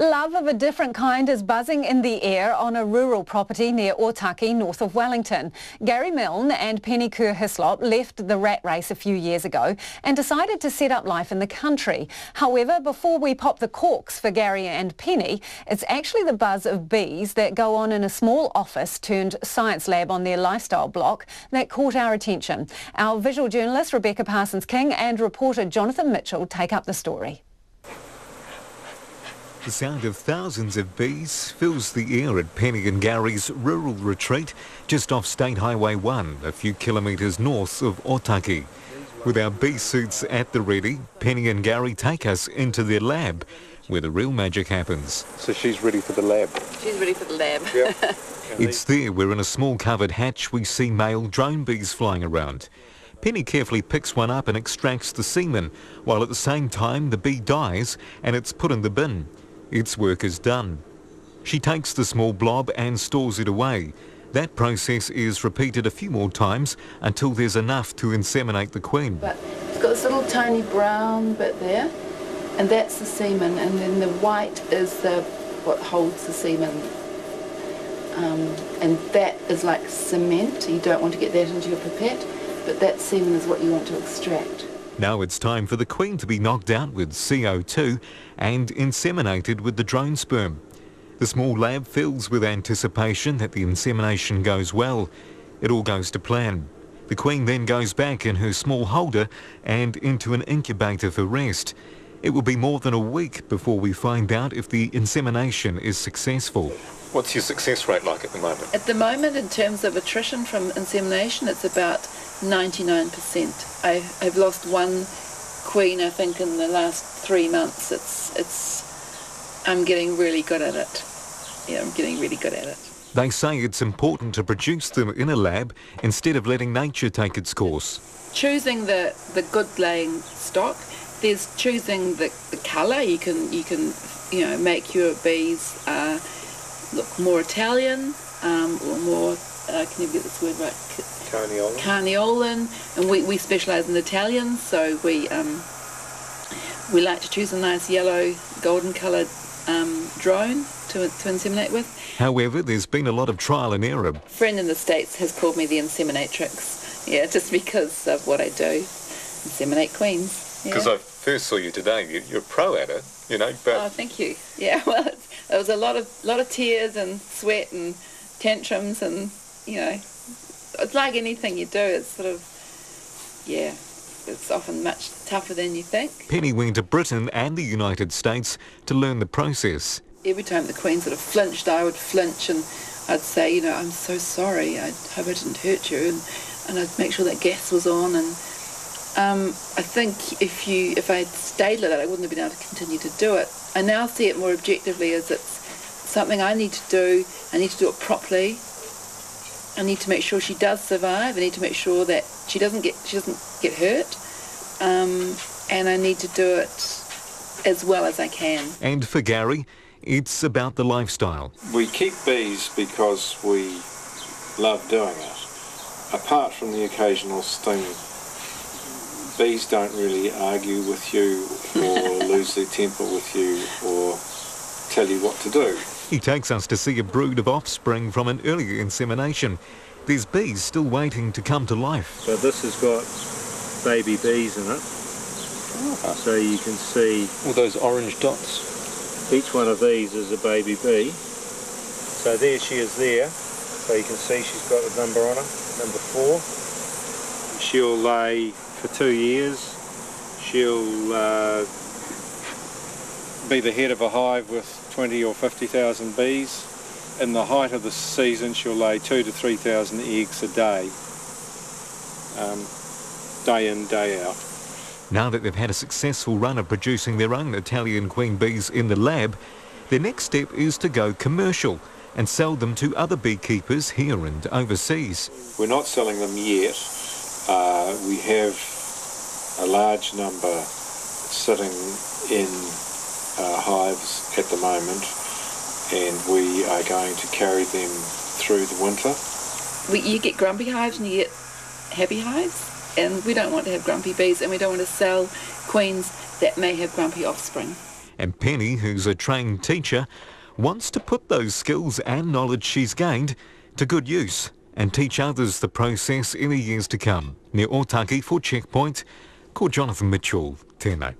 Love of a different kind is buzzing in the air on a rural property near Otaki, north of Wellington. Gary Milne and Penny Kerr-Heslop left the rat race a few years ago and decided to set up life in the country. However, before we pop the corks for Gary and Penny, it's actually the buzz of bees that go on in a small office turned science lab on their lifestyle block that caught our attention. Our visual journalist Rebecca Parsons-King and reporter Jonathan Mitchell take up the story. The sound of thousands of bees fills the air at Penny and Gary's rural retreat just off State Highway 1, a few kilometres north of Otaki. With our bee suits at the ready, Penny and Gary take us into their lab, where the real magic happens. So she's ready for the lab? She's ready for the lab. Yeah. It's there where in a small covered hatch we see male drone bees flying around. Penny carefully picks one up and extracts the semen, while at the same time the bee dies and it's put in the bin. Its work is done. She takes the small blob and stores it away. That process is repeated a few more times until there's enough to inseminate the queen. But it's got this little tiny brown bit there, and that's the semen, and then the white is what holds the semen. And that is like cement. You don't want to get that into your pipette, but that semen is what you want to extract. Now it's time for the queen to be knocked out with CO2 and inseminated with the drone sperm. The small lab fills with anticipation that the insemination goes well. It all goes to plan. The queen then goes back in her small holder and into an incubator for rest. It will be more than a week before we find out if the insemination is successful. What's your success rate like at the moment? At the moment, in terms of attrition from insemination, it's about 99%. I've lost one queen, I think, in the last 3 months. I'm getting really good at it. Yeah, I'm getting really good at it. They say it's important to produce them in a lab instead of letting nature take its course. Choosing the good laying stock. There's choosing the colour. You can make your bees look more Italian or more. Can you get this word right? Carniolan, and we specialise in Italians, so we like to choose a nice yellow, golden coloured drone to inseminate with. However, there's been a lot of trial and error. A friend in the States has called me the inseminatrix, just because of what I do, inseminate queens. Because I first saw you today, you're a pro at it, but... Oh, thank you. Yeah, well, it was a lot of tears and sweat and tantrums and, it's like anything you do, it's sort of, it's often much tougher than you think. Penny went to Britain and the United States to learn the process. Every time the queen sort of flinched, I would flinch and I'd say, I'm so sorry, I hope I didn't hurt you, and I'd make sure that gas was on, and I think if I'd stayed like that, I wouldn't have been able to continue to do it. I now see it more objectively as it's something I need to do. I need to do it properly. I need to make sure she does survive. I need to make sure that she doesn't get hurt, and I need to do it as well as I can. And for Gary, it's about the lifestyle. We keep bees because we love doing it. Apart from the occasional sting, bees don't really argue with you or lose their temper with you or tell you what to do. He takes us to see a brood of offspring from an earlier insemination. There's bees still waiting to come to life. So this has got baby bees in it. So you can see... all those orange dots. Each one of these is a baby bee. So there she is there. So you can see she's got a number on her, number 4. She'll lay for 2 years. She'll be the head of a hive with 20 or 50,000 bees. In the height of the season, she'll lay 2,000 to 3,000 eggs a day, day in, day out. Now that they've had a successful run of producing their own Italian queen bees in the lab, their next step is to go commercial and sell them to other beekeepers here and overseas. We're not selling them yet. We have a large number sitting in hives at the moment, and we are going to carry them through the winter. You get grumpy hives and you get happy hives, and we don't want to have grumpy bees, and we don't want to sell queens that may have grumpy offspring. And Penny, who's a trained teacher, wants to put those skills and knowledge she's gained to good use and teach others the process in the years to come. Near Otaki for Checkpoint, called Jonathan Mitchell, Tēnā.